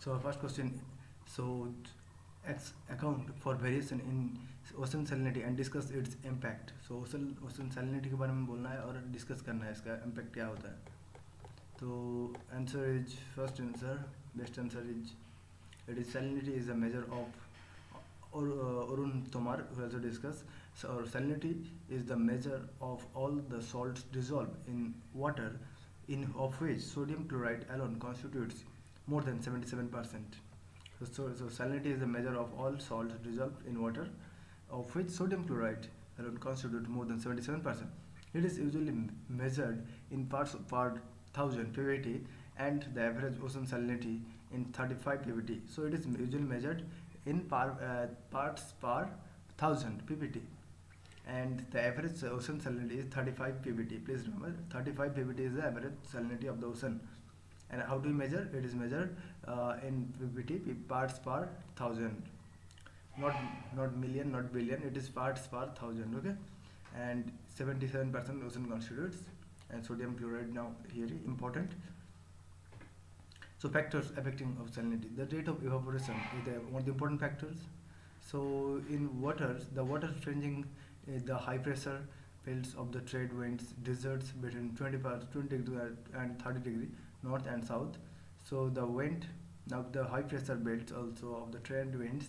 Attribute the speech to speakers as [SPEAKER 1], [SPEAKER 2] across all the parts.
[SPEAKER 1] So our first question, so account for variation in ocean salinity and discuss its impact. So ocean salinity के बारे में बोलना है और डिस्कस करना है इसका इम्पैक्ट क्या होता है. तो answer is first answer, best answer is it is salinity is a measure of Arun Tomar who also discussed. So salinity is the measure of all the salts dissolved in water in of which sodium chloride alone constitutes more than 77%. So salinity is the measure of all salts dissolved in water of which sodium chloride alone constitutes more than 77%. It is usually measured in parts per thousand ppt and the average ocean salinity in 35 ppt. So it is usually measured in parts per thousand ppt and the average ocean salinity is 35 ppt. Please remember 35 ppt is the average salinity of the ocean. And how do we measure? It is measured in ppt, parts per thousand, not million, not billion. It is parts per thousand. Okay, and 77% ocean constitutes, and sodium chloride now here important. So factors affecting of salinity. The rate of evaporation is one of the important factors. So in waters, the water ranging the high pressure belts of the trade winds, deserts between 20 degree and 30 degree north and south. So the wind, now the high pressure belts also of the trade winds,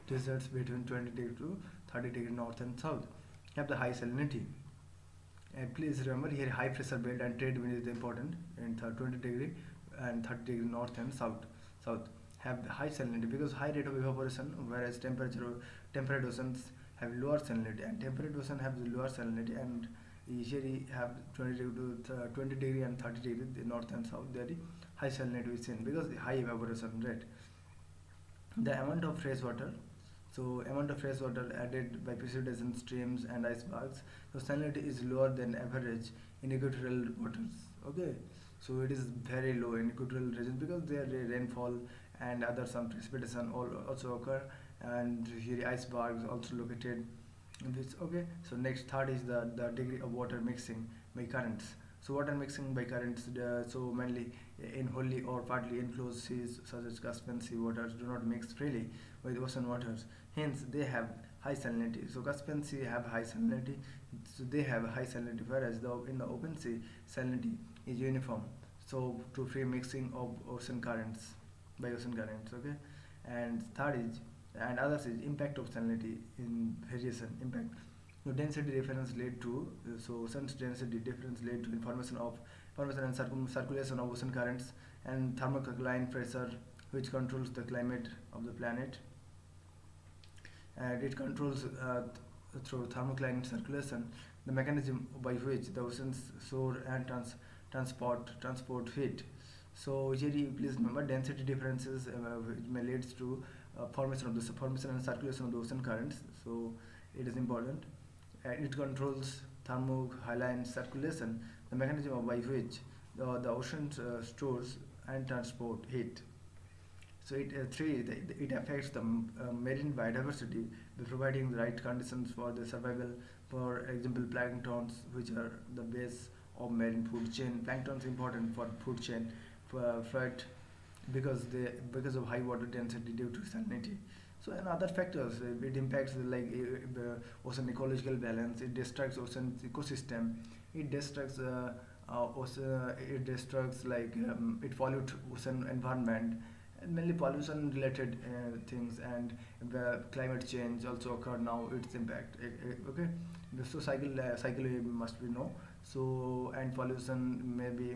[SPEAKER 1] deserts between 20 degree to 30 degree north and south have the high salinity. And please remember here high pressure belt and trade wind is important in 20 degree and 30 degree north and south have high salinity because high rate of evaporation, whereas temperate oceans have lower salinity, and temperate ocean have lower salinity, and here we have 20 degree to 20 degree and 30 degree the north and south, there is high salinity is seen because high evaporation rate. The amount of fresh water, so amount of fresh water added by precipitation, streams and icebergs, so salinity is lower than average in equatorial waters. Okay, so it is very low in equatorial regions because there rainfall and other some precipitation also occur, and here icebergs also located in this. Okay, so next third is the degree of water mixing by currents. So water mixing by currents, so mainly in wholly or partly enclosed seas such as Caspian Sea waters do not mix freely with ocean waters, hence they have high salinity. So Caspian Sea have high salinity, so they have high salinity, whereas in the open sea salinity is uniform, so to free mixing of ocean currents by ocean currents. Okay, and third is, and others is impact of salinity in variation impact. So density difference lead to, so ocean's density difference lead to formation and circulation of ocean currents, and thermocline pressure which controls the climate of the planet, and it controls through thermocline circulation the mechanism by which the oceans store and transport heat. So here you please remember density differences which may leads to formation and circulation of the ocean currents. So it is important. It controls thermocline circulation, the mechanism by which the ocean stores and transport heat. So it affects the marine biodiversity by providing the right conditions for the survival. For example, planktons, which are the base of marine food chain. Plankton is important for food chain, for because of high water density due to salinity. So and other factors, it impacts like ocean ecological balance. It destructs ocean ecosystem. It destructs ocean. It destructs like it pollutes ocean environment, and mainly pollution related things, and climate change also occur now. Its impact. Okay, so cycle must be know. So and pollution maybe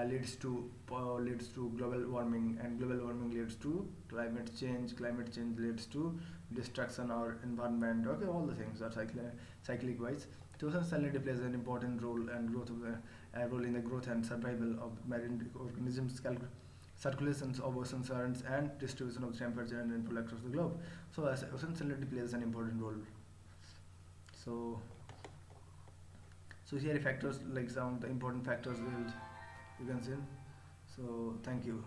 [SPEAKER 1] leads to global warming, and global warming leads to climate change leads to destruction or environment. Okay, all the things are cyclic wise. So ocean salinity plays an important role and role in the growth and survival of marine organisms, circulations of ocean currents, and distribution of temperature and rainfall across the globe. So as ocean salinity plays an important role. So here factors, like some of the important factors will you can see. So thank you.